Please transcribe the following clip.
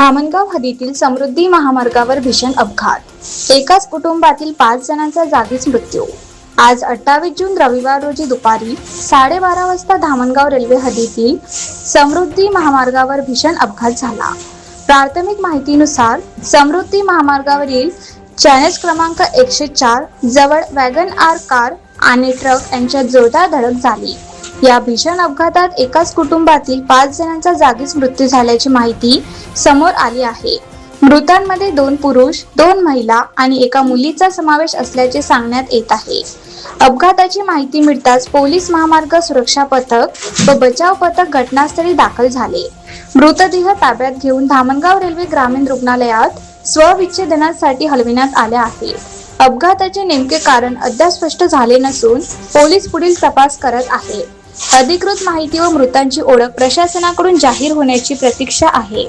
धामणगाव हद्दीतील समृद्धी महामार्गावर भीषण अपघात। एकाच कुटुंबातील 5 जणांचा जागीच मृत्यू। आज 28 जून रविवार रोजी दुपारी 12:30 वाजता धामणगाव रेल्वे हद्दीतील समृद्धी महामार्गावर भीषण अपघात झाला। प्राथमिक माहितीनुसार समृद्धी महामार्गावरील चॅनेल क्रमांक 104 जवळ वॅगन आर कार आणि ट्रक यांच्यात जोरदार धडक झाली। या भीषण अपघातात एकाच कुटुंबातील 5 जणांचा जागीच मृत्यू झाल्याची माहिती समोर आली आहे। मृतांमध्ये 2 पुरुष, 2 महिला आणि एका मुलीचा समावेश असल्याचे सांगण्यात येत आहे। अपघाताची माहिती मिळताच पोलीस, महामार्ग सुरक्षा पथक व बचाव पथक घटनास्थळी दाखल झाले। मृतदेह ताब्यात घेऊन धामणगाव रेल्वे ग्रामीण रुग्णालयात स्वविच्छेदनासाठी हलविण्यात आले आहे। अपघाताचे नेमके कारण अद्याप स्पष्ट झाले नसून पोलीस पुढील तपास करत आहेत। अधिकृत माहिती व मृतांची ओळख प्रशासनाकडून जाहीर होण्याची प्रतीक्षा आहे।